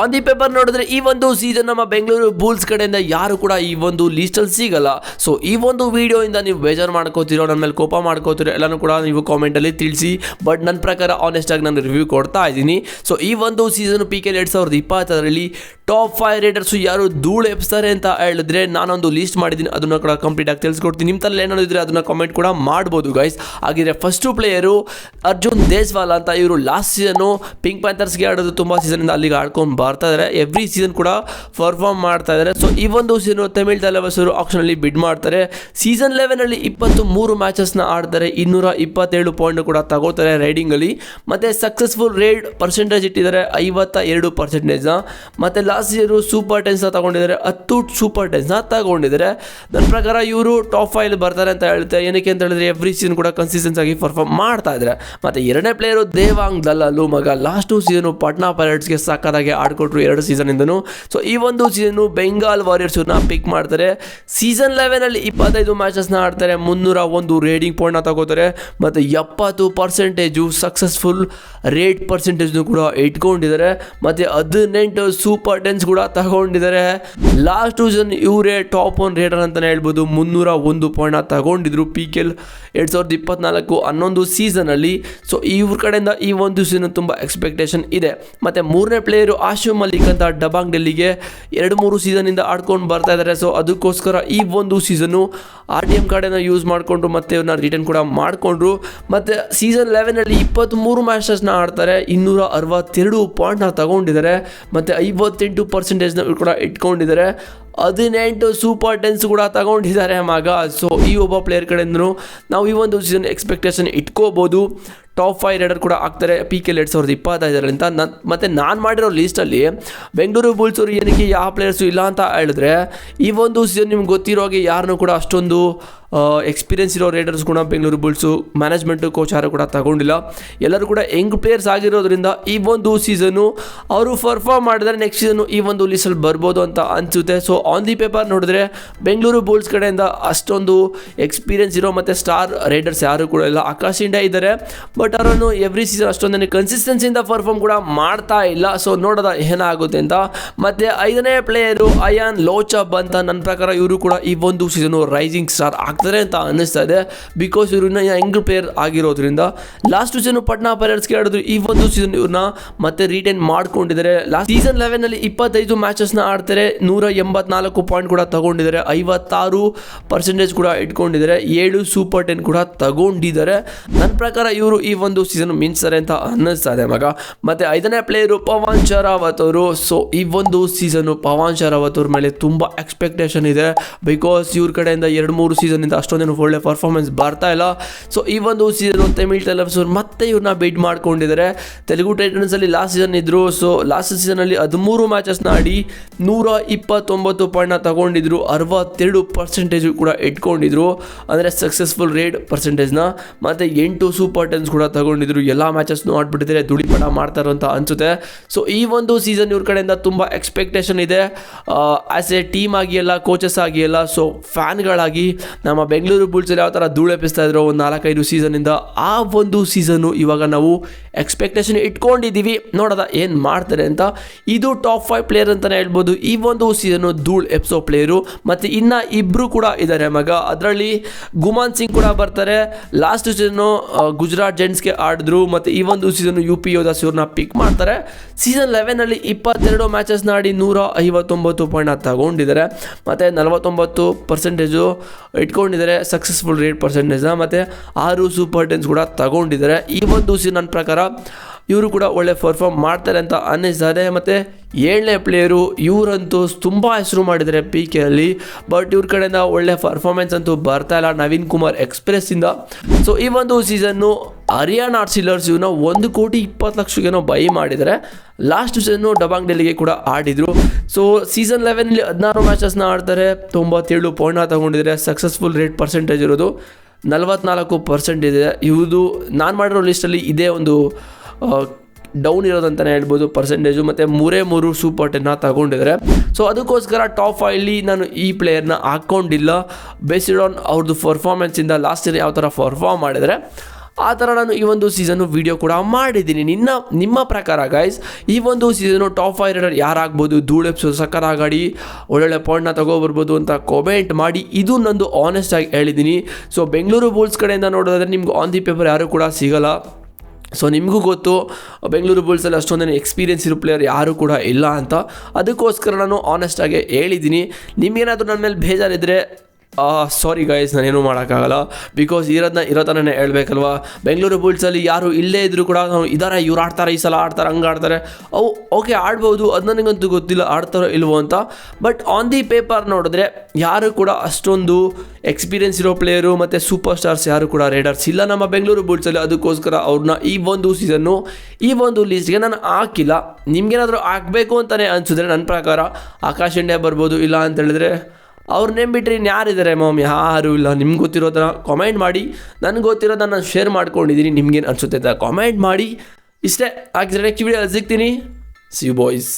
On the paper ನೋಡಿದ್ರೆ ಈ ಒಂದು ಸೀಸನ್ ನಮ್ಮ ಬೆಂಗಳೂರು ಬುಲ್ಸ್ ಕಡೆಯಿಂದ ಯಾರು ಕೂಡ ಈ ಒಂದು ಲೀಸ್ಟಲ್ಲಿ ಸಿಗಲ್ಲ. ಸೊ ಈ ಒಂದು ವಿಡಿಯೋಯಿಂದ ನೀವು ಬೇಜಾರು ಮಾಡ್ಕೋತಿರೋ, ನನ್ನ ಮೇಲೆ ಕೋಪ ಮಾಡ್ಕೋತಿರೋ ಎಲ್ಲನೂ ಕೂಡ ನೀವು ಕಾಮೆಂಟಲ್ಲಿ ತಿಳಿಸಿ. ಬಟ್ ನನ್ನ ಪ್ರಕಾರ ಆನೆಸ್ಟ್ ಆಗಿ ನಾನು ರಿವ್ಯೂ ಕೊಡ್ತಾ ಇದ್ದೀನಿ. ಸೊ ಈ ಒಂದು ಸೀಸನ್ PKL 2020ರಲ್ಲಿ ಟಾಪ್ 5 ರೇಡರ್ಸು ಯಾರು ಧೂಳು ಎಬ್ಸ್ತಾರೆ ಅಂತ ಹೇಳಿದ್ರೆ ನಾನೊಂದು ಲೀಸ್ಟ್ ಮಾಡಿದ್ದೀನಿ, ಅದನ್ನು ಕೂಡ ಕಂಪ್ಲೀಟ್ ಆಗಿ ತಿಳಿಸ್ಕೊಡ್ತೀನಿ. ನಿಮ್ಮ ತಲೆ ಏನಾದ್ರು ಇದ್ರೆ ಅದನ್ನು ಕಾಮೆಂಟ್ ಕೂಡ ಮಾಡ್ಬೋದು ಗೈಸ್. ಹಾಗಿದ್ರೆ ಫಸ್ಟು ಪ್ಲೇಯರು ಅರ್ಜುನ್ ದೇಸ್ವಾಲ್ ಅಂತ. ಇವರು ಲಾಸ್ಟ್ ಸೀಸನು ಪಿಂಕ್ ಪ್ಯಾಂಥರ್ಸ್ಗೆ ಆಡೋದು ತುಂಬ ಸೀಸನಿಂದ ಅಲ್ಲಿಗೆ ಆಡ್ಕೊಂಡು ಬರ್ತಾ ಇದ್ದಾರೆ. ಎವ್ರಿ ಸೀಸನ್ ಕೂಡ ಪರ್ಫಾರ್ಮ್ ಮಾಡ್ತಾ ಇದ್ದಾರೆ. ಸೊ ಈ ಒಂದು ಸೀಸನ್ ತಮಿಳ್ ತಲೆಬಸರು ಆಕ್ಷನಲ್ಲಿ ಬಿಡ್ ಮಾಡ್ತಾರೆ. ಸೀಸನ್ 11ನಲ್ಲಿ 23 ಮ್ಯಾಚಸ್ನ ಆಡ್ತಾರೆ, 227 ಪಾಯಿಂಟ್ ಕೂಡ ತಗೋತಾರೆ ರೈಡಿಂಗಲ್ಲಿ. ಮತ್ತು ಸಕ್ಸಸ್ಫುಲ್ ರೇಡ್ ಪರ್ಸೆಂಟೇಜ್ ಇಟ್ಟಿದ್ದಾರೆ 52%. ಮತ್ತು ಲಾಸ್ಟ್ ಇಯರು ಸೂಪರ್ ಟೆನ್ಸ್ನ ತಗೊಂಡಿದ್ದಾರೆ, 10 ಸೂಪರ್ ಟೆನ್ಸ್ನ ತಗೊಂಡಿದ್ದಾರೆ. ನನ್ನ ಪ್ರಕಾರ ಇವರು ಟಾಪ್ 5 ಬರ್ತಾರೆ ಅಂತ ಹೇಳ್ತಾರೆ. ಏನಕ್ಕೆ ಅಂತ ಹೇಳಿದ್ರೆ ಎವ್ರಿ ಸೀಸನ್ ಕೂಡ ಕನ್ಸಿಸ್ಟೆನ್ಸ್ ಆಗಿ ಪರ್ಫಾರ್ಮ್ ಮಾಡ್ತಾ ಇದ್ದಾರೆ. ಮತ್ತು ಎರಡನೇ ಪ್ಲೇಯರು ದೇವಾಂಗ್ ದಲಾಲು ಮಗ. ಲಾಸ್ಟ್ ಸೀಸನು ಪಾಟ್ನಾ ಪೈರೇಟ್ಸ್ಗೆ ಸಕ್ಕತ್ತಾಗಿ ಆಡ್ಕೊಟ್ರು 2 ಸೀಸನಿಂದನೂ. ಸೊ ಈ ಒಂದು ಸೀಸನು ಬೆಂಗಾಲ್ ವಾರಿಯರ್ಸ್ನ ಪಿಕ್ ಮಾಡ್ತಾರೆ. ಸೀಸನ್ 11ನಲ್ಲಿ 25 ಮ್ಯಾಚಸ್ನ ಆಡ್ತಾರೆ, 301 ರೇಡಿಂಗ್ ಪಾಯಿಂಟ್ನ ತಗೋತಾರೆ. ಮತ್ತು 70% ಸಕ್ಸಸ್ಫುಲ್ ರೇಟ್ ಪರ್ಸೆಂಟೇಜ್ನು ಕೂಡ ಇಟ್ಕೊಂಡಿದ್ದಾರೆ. ಮತ್ತು 18 ಸೂಪರ್ ಟೆನ್ಸ್ ಕೂಡ ತಗೊಂಡಿದ್ದಾರೆ. ಲಾಸ್ಟ್ ಸೀಸನ್ ಇವರೇ ಟಾಪ್ 1 ರೇಡರ್ ಅಂತಲೇ ಹೇಳ್ಬೋದು, 301 ಪಾಯಿಂಟ್ನ ತಗೊಂಡಿದ್ರು PKL 2024 11 ಸೀಸನಲ್ಲಿ. ಸೊ ಇವ್ರ ಕಡೆಯಿಂದ ಈ ಒಂದು ಸೀಸನ್ ತುಂಬ ಎಕ್ಸ್ಪೆಕ್ಟೇಷನ್ ಇದೆ. ಮತ್ತು ಮೂರನೇ ಪ್ಲೇಯರು ಆಶು ಮಲ್ಲಿಕ್ ಅಂತ ಡಬಾಂಗ್ ಡೆಲ್ಲಿಗೆ 2-3 ಸೀಸನಿಂದ ಆಡ್ಕೊಂಡು ಬರ್ತಾ ಇದ್ದಾರೆ. ಸೊ ಅದಕ್ಕೋಸ್ಕರ ಈ ಒಂದು ಸೀಸನ್ನು RTM ಕಾರ್ಡನ್ನು ಯೂಸ್ ಮಾಡಿಕೊಂಡ್ರು ಮತ್ತು ಇವ್ರನ್ನ ರಿಟರ್ನ್ ಕೂಡ ಮಾಡಿಕೊಂಡ್ರು. ಮತ್ತು ಸೀಸನ್ 11ನಲ್ಲಿ 23 ಮ್ಯಾಚಸ್ನ ಆಡ್ತಾರೆ, 262 ಪಾಯಿಂಟ್ನ ತಗೊಂಡಿದ್ದಾರೆ. ಮತ್ತು 58% ಕೂಡ ಇಟ್ಕೊಂಡಿದ್ದಾರೆ. 18 ಸೂಪರ್ ಟೆನ್ಸ್ ಕೂಡ ತಗೊಂಡಿದ್ದಾರೆ ಮಗ. ಸೊ ಈ ಒಬ್ಬ ಪ್ಲೇಯರ್ ಕಡೆಯಿಂದನೂ ನಾವು ಈ ಒಂದು ಸೀಸನ್ ಎಕ್ಸ್ಪೆಕ್ಟೇಷನ್ ಇಟ್ಕೋಬೋದು. ಟಾಪ್ 5 ರೇಡರ್ ಕೂಡ ಆಗ್ತಾರೆ PKL 2025 ಅಂತ. ಮತ್ತು ನಾನು ಮಾಡಿರೋ ಲೀಸ್ಟಲ್ಲಿ ಬೆಂಗಳೂರು ಬುಲ್ಸರು ಏನಕ್ಕೆ ಯಾವ ಪ್ಲೇಯರ್ಸು ಇಲ್ಲ ಅಂತ ಹೇಳಿದ್ರೆ, ಈ ಒಂದು ಸೀಸನ್ ನಿಮ್ಗೆ ಗೊತ್ತಿರೋ ಹಾಗೆ ಯಾರನ್ನೂ ಕೂಡ ಅಷ್ಟೊಂದು ಎಕ್ಸ್ಪೀರಿಯನ್ಸ್ ಇರೋ ರೇಡರ್ಸ್ ಕೂಡ ಬೆಂಗಳೂರು ಬುಲ್ಸು ಮ್ಯಾನೇಜ್ಮೆಂಟು ಕೋಚ್ ಯಾರು ಕೂಡ ತಗೊಂಡಿಲ್ಲ. ಎಲ್ಲರೂ ಕೂಡ ಯಂಗ್ ಪ್ಲೇಯರ್ಸ್ ಆಗಿರೋದ್ರಿಂದ ಈ ಒಂದು ಸೀಸನ್ನು ಅವರು ಪರ್ಫಾರ್ಮ್ ಮಾಡಿದರೆ ನೆಕ್ಸ್ಟ್ ಸೀಸನ್ನು ಈ ಒಂದು ಲೀಸ್ಟಲ್ಲಿ ಬರ್ಬೋದು ಅಂತ ಅನಿಸುತ್ತೆ. ಸೊ ಆನ್ ದಿ ಪೇಪರ್ ನೋಡಿದ್ರೆ ಬೆಂಗಳೂರು ಬುಲ್ಸ್ ಕಡೆಯಿಂದ ಅಷ್ಟೊಂದು ಎಕ್ಸ್ಪೀರಿಯನ್ಸ್ ಇರೋ ಮತ್ತು ಸ್ಟಾರ್ ರೈಡರ್ಸ್ ಯಾರು ಕೂಡ ಇಲ್ಲ. ಆಕಾಶ್ ಇಂಡಿಯಾ ಇದ್ದಾರೆ, ಬಟ್ ಅವರನ್ನು ಎವ್ರಿ ಸೀಸನ್ ಅಷ್ಟೊಂದನೇ ಕನ್ಸಿಸ್ಟೆನ್ಸಿಯಿಂದ ಪರ್ಫಾರ್ಮ್ ಕೂಡ ಮಾಡ್ತಾ ಇಲ್ಲ. ಸೊ ನೋಡೋದ ಏನಾಗುತ್ತೆ ಅಂತ. ಮತ್ತು 5ನೇ ಪ್ಲೇಯರು ಅಯಾನ್ ಲೋಚಬ್ ಅಂತ. ನನ್ನ ಪ್ರಕಾರ ಇವರು ಕೂಡ ಈ ಒಂದು ಸೀಸನು ರೈಸಿಂಗ್ ಸ್ಟಾರ್ ಆಗ್ತಾರೆ ಅಂತ ಅನ್ನಿಸ್ತಾ ಇದೆ. ಬಿಕಾಸ್ ಇವ್ರನ್ನ ಯಂಗ್ ಪ್ಲೇಯರ್ ಆಗಿರೋದ್ರಿಂದ ಲಾಸ್ಟ್ ಸೀಸನ್ ಪಾಟ್ನಾ ಪೈರೇಟ್ಸ್ಗೆ ಆಡಿದ್ರು, ಈ ಒಂದು ಸೀಸನ್ ಇವ್ರನ್ನ ಮತ್ತೆ ರಿಟೈನ್ ಮಾಡ್ಕೊಂಡಿದ್ದಾರೆ. ಲಾಸ್ಟ್ ಸೀಸನ್ 11ನಲ್ಲಿ 25 ಮ್ಯಾಚಸ್ನ ಆಡ್ತಾರೆ, 184 ಪಾಯಿಂಟ್ ಕೂಡ ತಗೊಂಡಿದ್ದಾರೆ, 56% ಕೂಡ ಇಟ್ಕೊಂಡಿದ್ದಾರೆ, 7 ಸೂಪರ್ 10 ಕೂಡ ತಗೊಂಡಿದ್ದಾರೆ. ನನ್ನ ಪ್ರಕಾರ ಇವರು ಈ ಒಂದು ಸೀಸನ್ ಮಿಂಚ್ತಾರೆ ಅಂತ ಅನ್ನಿಸ್ತಾ ಇದೆ ಮಗ. ಮತ್ತು 5ನೇ ಪ್ಲೇಯರು ಪವನ್ ಶರಾವತ್ ಅವರು. ಸೊ ಈ ಒಂದು ಸೀಸನ್ನು ಪವನ್ ಶರಾವತ್ ಅವ್ರ ಮೇಲೆ ತುಂಬ ಎಕ್ಸ್ಪೆಕ್ಟೇಷನ್ ಇದೆ. ಬಿಕಾಸ್ ಇವ್ರ ಕಡೆಯಿಂದ 2-3 ಸೀಸನ್ ಅಷ್ಟೊಂದೇನು ಒಳ್ಳೆ ಪರ್ಫಾರ್ಮೆನ್ಸ್ ಬರ್ತಾ ಇಲ್ಲ. ಸೊ ಈ ಒಂದು ಸೀಸನ್ ತಮಿಳ್ ತಲೆಬಸರು ಮತ್ತೆ ಇವ್ರನ್ನ ಬಿಡ್ ಮಾಡ್ಕೊಂಡಿದ್ದಾರೆ. ತೆಲುಗು ಟೈಟನ್ಸಲ್ಲಿ ಲಾಸ್ಟ್ ಸೀಸನ್ ಇದ್ದರು. ಸೊ ಲಾಸ್ಟ್ ಸೀಸನಲ್ಲಿ 13 ಮ್ಯಾಚಸ್ನ ಆಡಿ 129 ಪಾಯಿಂಟ್ನ ತಗೊಂಡಿದ್ರು, 62% ಕೂಡ ಇಟ್ಕೊಂಡಿದ್ರು, ಅಂದರೆ ಸಕ್ಸಸ್ಫುಲ್ ರೇಡ್ ಪರ್ಸೆಂಟೇಜ್ನ. ಮತ್ತು 8 ಸೂಪರ್ ಟೆನ್ಸ್ ಕೂಡ ತಗೊಂಡಿದ್ರು. ಎಲ್ಲ ಮ್ಯಾಚಸ್ನು ಆಡ್ಬಿಟ್ಟಿದ್ದಾರೆ, ಧೂಳಿಪಟ ಮಾಡ್ತಾರೆ ಅಂತ ಅನಿಸುತ್ತೆ. ಸೊ ಈ ಒಂದು ಸೀಸನ್ ಇವ್ರ ಕಡೆಯಿಂದ ತುಂಬ ಎಕ್ಸ್ಪೆಕ್ಟೇಷನ್ ಇದೆ. ಆ್ಯಸ್ ಎ ಟೀಮ್ ಆಗಿ ಎಲ್ಲ, ಕೋಚಸ್ ಆಗಿ ಎಲ್ಲ, ಸೊ ಫ್ಯಾನ್ಗಳಾಗಿ ನಮ್ಮ ಬೆಂಗಳೂರು ಬುಲ್ಸಲ್ಲಿ ಯಾವ ಥರ ಧೂಳೆಪಿಸ್ತಾ ಇದ್ರು ಒಂದು 4-5 ಸೀಸನಿಂದ, ಆ ಒಂದು ಸೀಸನ್ನು ಇವಾಗ ನಾವು ಎಕ್ಸ್ಪೆಕ್ಟೇಷನ್ ಇಟ್ಕೊಂಡಿದ್ದೀವಿ. ನೋಡೋದ ಏನು ಮಾಡ್ತಾರೆ ಅಂತ. ಇದು ಟಾಪ್ 5 ಪ್ಲೇಯರ್ ಅಂತಲೇ ಹೇಳ್ಬೋದು ಈ ಒಂದು ಸೀಸನ್ನು ಧೂಳು ಎಪ್ಸೋ ಪ್ಲೇಯರು. ಮತ್ತು ಇನ್ನು 2 ಕೂಡ ಇದ್ದಾರೆ ಮಗ. ಅದರಲ್ಲಿ ಗುಮಾನ್ ಸಿಂಗ್ ಕೂಡ ಬರ್ತಾರೆ. ಲಾಸ್ಟ್ ಸೀಸನ್ನು ಗುಜರಾತ್ ಜೆಂಟ್ಸ್ಗೆ ಆಡಿದ್ರು. ಮತ್ತು ಈ ಒಂದು ಸೀಸನ್ನು UP ಯೋಧಾಸ್ ಇವ್ರನ್ನ ಪಿಕ್ ಮಾಡ್ತಾರೆ. ಸೀಸನ್ 11ನಲ್ಲಿ 22 ಮ್ಯಾಚಸ್ನ ಆಡಿ 159 ಪಾಯಿಂಟ್ನ ತಗೊಂಡಿದ್ದಾರೆ. ಮತ್ತು 49% ಇಟ್ಕೊಂಡಿದ್ದಾರೆ ಸಕ್ಸಸ್ಫುಲ್ ರೇಟ್ ಪರ್ಸೆಂಟೇಜ್ನ. ಮತ್ತು 6 ಸೂಪರ್ 10 ಕೂಡ ತಗೊಂಡಿದ್ದಾರೆ. ಈ ಒಂದು ಸೀಸನ್ ನನ್ನ ಪ್ರಕಾರ ಇವರು ಕೂಡ ಒಳ್ಳೆ ಪರ್ಫಾರ್ಮ್ ಮಾಡ್ತಾರೆ ಅಂತ ಅನ್ನಿಸ್ತಾರೆ. ಮತ್ತು 7ನೇ ಪ್ಲೇಯರು, ಇವರಂತೂ ತುಂಬ ಹೆಸರು ಮಾಡಿದ್ದಾರೆ PKಯಲ್ಲಿ, ಬಟ್ ಇವ್ರ ಕಡೆಯಿಂದ ಒಳ್ಳೆ ಪರ್ಫಾರ್ಮೆನ್ಸ್ ಅಂತೂ ಬರ್ತಾ ಇಲ್ಲ, ನವೀನ್ ಕುಮಾರ್ ಎಕ್ಸ್ಪ್ರೆಸ್ಸಿಂದ. ಸೊ ಈ ಒಂದು ಸೀಸನ್ನು ಹರಿಯಾಣ ಆರ್ಸಿಲರ್ಸ್ ಇವನ್ನ 1,20,00,000 ಬೈ ಮಾಡಿದ್ದಾರೆ. ಲಾಸ್ಟ್ ಸೀಸನ್ನು ಡಬಾಂಗ್ ಡೆಲ್ಲಿಗೆ ಕೂಡ ಆಡಿದರು. ಸೊ ಸೀಸನ್ 11ನಲ್ಲಿ 16 ಮ್ಯಾಚಸ್ನ ಆಡ್ತಾರೆ, 97 ಪಾಯಿಂಟ್ನ ತಗೊಂಡಿದ್ದಾರೆ. ಸಕ್ಸಸ್ಫುಲ್ ರೇಟ್ ಪರ್ಸೆಂಟೇಜ್ ಇರೋದು 44% ಇದೆ. ಇವುದು ನಾನು ಮಾಡಿರೋ ಲಿಸ್ಟಲ್ಲಿ ಇದೇ ಒಂದು ಡೌನ್ ಇರೋದಂತಲೇ ಹೇಳ್ಬೋದು ಪರ್ಸೆಂಟೇಜು. ಮತ್ತು 3 ಸೂಪರ್ 10ನ ತಗೊಂಡಿದ್ದಾರೆ. ಸೊ ಅದಕ್ಕೋಸ್ಕರ ಟಾಪ್ 5 ನಾನು ಈ ಪ್ಲೇಯರ್ನ ಹಾಕ್ಕೊಂಡಿಲ್ಲ. ಬೇಸ್ಡ್ ಆನ್ ಅವ್ರದ್ದು ಪರ್ಫಾರ್ಮೆನ್ಸಿಂದ ಲಾಸ್ಟ್ ಇಯರ್ ಯಾವ ಥರ ಪರ್ಫಾರ್ಮ್ ಮಾಡಿದರೆ ಆ ಥರ ನಾನು ಈ ಒಂದು ಸೀಸನ್ನು ವಿಡಿಯೋ ಕೂಡ ಮಾಡಿದ್ದೀನಿ. ನಿಮ್ಮ ಪ್ರಕಾರ ಗೈಸ್ ಈ ಒಂದು ಸೀಸನು ಟಾಪ್ 5 ರೈಡರ್ ಯಾರಾಗ್ಬೋದು, ಧೂಳು ಎಪ್ಸೋದು ಸಕ್ಕತ್ತಾಗಿ ಒಳ್ಳೊಳ್ಳೆ ಪಾಯಿಂಟ್ನ ತಗೋಬರ್ಬೋದು ಅಂತ ಕಾಮೆಂಟ್ ಮಾಡಿ. ಇದು ನಂದು ಆನೆಸ್ಟ್ ಆಗಿ ಹೇಳಿದ್ದೀನಿ. ಸೊ ಬೆಂಗಳೂರು ಬುಲ್ಸ್ ಕಡೆಯಿಂದ ನೋಡೋದಾದರೆ ನಿಮ್ಗೆ ಆನ್ ದಿ ಪೇಪರ್ ಯಾರೂ ಕೂಡ ಸಿಗಲ್ಲ. ಸೊ ನಿಮಗೂ ಗೊತ್ತು ಬೆಂಗಳೂರು ಬುಲ್ಸಲ್ಲಿ ಅಷ್ಟೊಂದೇನು ಎಕ್ಸ್ಪೀರಿಯನ್ಸ್ ಇರೋ ಪ್ಲೇಯರ್ ಯಾರೂ ಕೂಡ ಇಲ್ಲ ಅಂತ. ಅದಕ್ಕೋಸ್ಕರ ನಾನು ಆನೆಸ್ಟಾಗಿ ಹೇಳಿದ್ದೀನಿ. ನಿಮಗೇನಾದರೂ ನನ್ನ ಮೇಲೆ ಬೇಜಾರಿದ್ದರೆ ಸಾರಿ ಗೈಸ್, ನಾನೇನು ಮಾಡೋಕ್ಕಾಗಲ್ಲ. ಬಿಕಾಸ್ ಇರೋ ಥರನೇ ಹೇಳ್ಬೇಕಲ್ವ. ಬೆಂಗಳೂರು ಬುಲ್ಸಲ್ಲಿ ಯಾರು ಇಲ್ಲೇ ಇದ್ದರೂ ಕೂಡ ಇದ್ದಾರೆ, ಇವ್ರು ಆಡ್ತಾರೆ, ಈ ಸಲ ಆಡ್ತಾರೆ, ಹಂಗೆ ಆಡ್ತಾರೆ, ಅವು ಓಕೆ ಆಡ್ಬೋದು, ಅದು ನನಗಂತೂ ಗೊತ್ತಿಲ್ಲ ಆಡ್ತಾರೋ ಇಲ್ವೋ ಅಂತ. ಬಟ್ ಆನ್ ದಿ ಪೇಪರ್ ನೋಡಿದ್ರೆ ಯಾರು ಕೂಡ ಅಷ್ಟೊಂದು ಎಕ್ಸ್ಪೀರಿಯನ್ಸ್ ಇರೋ ಪ್ಲೇಯರು ಮತ್ತು ಸೂಪರ್ ಸ್ಟಾರ್ಸ್ ಯಾರು ಕೂಡ ರೈಡರ್ಸ್ ಇಲ್ಲ ನಮ್ಮ ಬೆಂಗಳೂರು ಬುಲ್ಸಲ್ಲಿ. ಅದಕ್ಕೋಸ್ಕರ ಅವ್ರನ್ನ ಈ ಒಂದು ಸೀಸನ್ನು ಈ ಒಂದು ಲೀಸ್ಟ್ಗೆ ನಾನು ಹಾಕಿಲ್ಲ. ನಿಮ್ಗೇನಾದರೂ ಹಾಕಬೇಕು ಅಂತಲೇ ಅನಿಸಿದ್ರೆ ನನ್ನ ಪ್ರಕಾರ ಆಕಾಶ್ ಇಂಡಿಯಾ ಬರ್ಬೋದು. ಇಲ್ಲ ಅಂತ ಹೇಳಿದ್ರೆ ಅವ್ರು ನೆಂಬಿಟ್ರೆ ಯಾರಿದ್ದಾರೆ ಯಾರೂ ಇಲ್ಲ. ನಿಮ್ಗೆ ಗೊತ್ತಿರೋದನ್ನ ಕಾಮೆಂಟ್ ಮಾಡಿ. ನನಗೆ ಗೊತ್ತಿರೋದನ್ನ ನಾನು ಶೇರ್ ಮಾಡ್ಕೊಂಡಿದ್ದೀನಿ. ನಿಮ್ಗೇನು ಅನಿಸುತ್ತೆ ಅಂತ ಕಾಮೆಂಟ್ ಮಾಡಿ. ಇಷ್ಟೇ ಆಗಿದ್ರೆ ನೆಕ್ಸ್ಟ್ ವಿಡಿಯೋ ಸಿಗ್ತೀನಿ. See you boys.